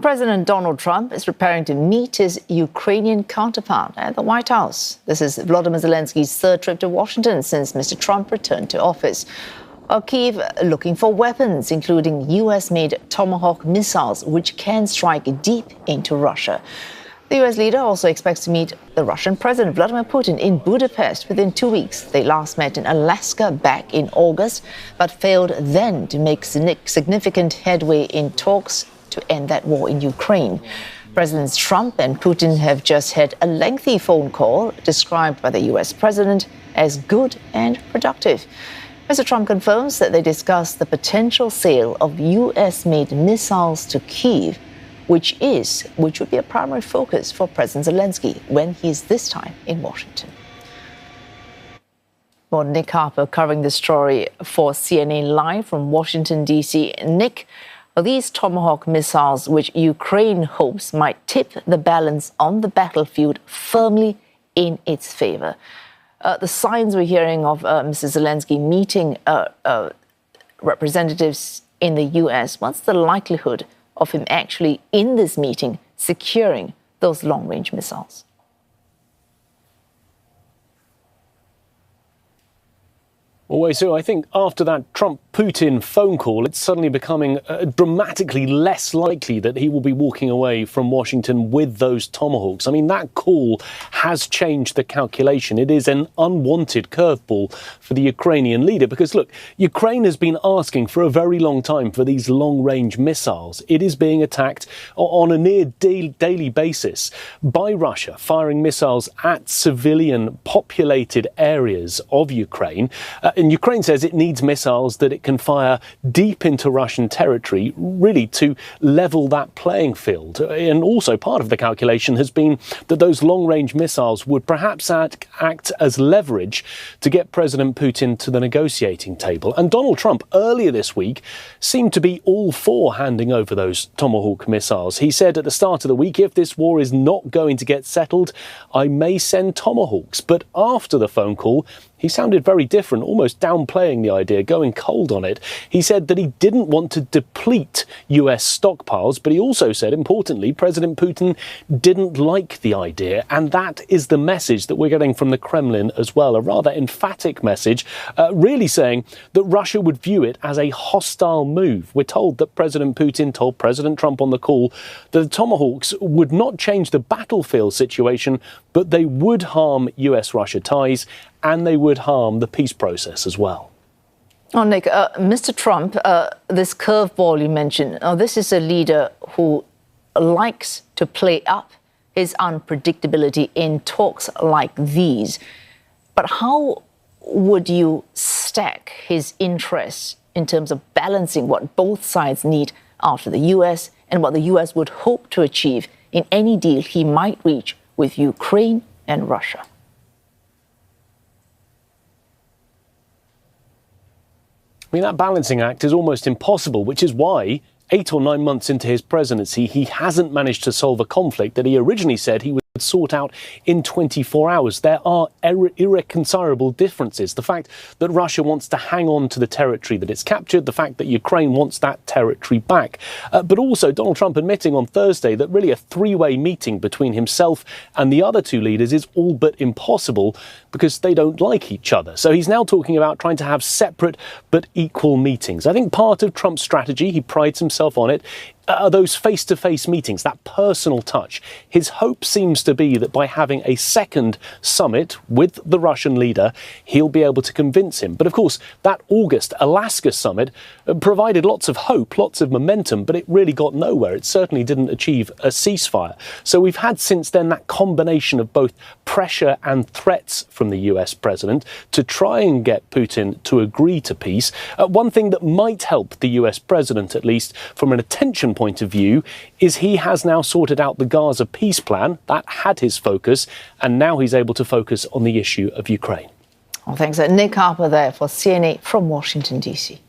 President Donald Trump is preparing to meet his Ukrainian counterpart at the White House. This is Volodymyr Zelensky's third trip to Washington since Mr. Trump returned to office. Kyiv looking for weapons, including US-made Tomahawk missiles, which can strike deep into Russia. The US leader also expects to meet the Russian President Vladimir Putin in Budapest within 2 weeks. They last met in Alaska back in August, but failed then to make significant headway in talks to end that war in Ukraine. Presidents Trump and Putin have just had a lengthy phone call described by the US president as good and productive. Mr. Trump confirms that they discussed the potential sale of US-made missiles to Kyiv, which would be a primary focus for President Zelensky when he is this time in Washington. Well, Nick Harper covering the story for CNN Live from Washington, D.C. Nick, these Tomahawk missiles, which Ukraine hopes might tip the balance on the battlefield firmly in its favor. The signs we're hearing of Mr. Zelensky meeting representatives in the U.S., what's the likelihood of him actually in this meeting securing those long-range missiles? Well, so I think after that Trump-Putin phone call, it's suddenly becoming dramatically less likely that he will be walking away from Washington with those Tomahawks. I mean, that call has changed the calculation. It is an unwanted curveball for the Ukrainian leader because, look, Ukraine has been asking for a very long time for these long-range missiles. It is being attacked on a near daily basis by Russia, firing missiles at civilian populated areas of Ukraine. And Ukraine says it needs missiles that it can fire deep into Russian territory, really to level that playing field. And also part of the calculation has been that those long-range missiles would perhaps act as leverage to get President Putin to the negotiating table. And Donald Trump earlier this week seemed to be all for handing over those Tomahawk missiles. He said at the start of the week, if this war is not going to get settled, I may send Tomahawks. But after the phone call, he sounded very different, almost downplaying the idea, going cold on it. He said that he didn't want to deplete US stockpiles, but he also said, importantly, President Putin didn't like the idea. And that is the message that we're getting from the Kremlin as well, a rather emphatic message, really saying that Russia would view it as a hostile move. We're told that President Putin told President Trump on the call that the Tomahawks would not change the battlefield situation, but they would harm US-Russia ties and they would harm the peace process as well. Oh, Nick, Mr. Trump, this curveball you mentioned, this is a leader who likes to play up his unpredictability in talks like these. But how would you stack his interests in terms of balancing what both sides need after the US and what the US would hope to achieve in any deal he might reach with Ukraine and Russia? I mean, that balancing act is almost impossible, which is why 8 or 9 months into his presidency, he hasn't managed to solve a conflict that he originally said he would sort out in 24 hours. There are irreconcilable differences. The fact that Russia wants to hang on to the territory that it's captured, the fact that Ukraine wants that territory back. But also Donald Trump admitting on Thursday that really a three-way meeting between himself and the other two leaders is all but impossible because they don't like each other. So he's now talking about trying to have separate but equal meetings. I think part of Trump's strategy, he prides himself on it, are those face-to-face meetings, that personal touch. His hope seems to be that by having a second summit with the Russian leader, he'll be able to convince him. But of course, that August Alaska summit provided lots of hope, lots of momentum, but it really got nowhere. It certainly didn't achieve a ceasefire. So we've had since then that combination of both pressure and threats from the US president to try and get Putin to agree to peace. One thing that might help the US president, at least from an attention point of view, is he has now sorted out the Gaza peace plan. That had his focus, and now he's able to focus on the issue of Ukraine. Well, thanks. Nick Harper there for CNN from Washington, D.C.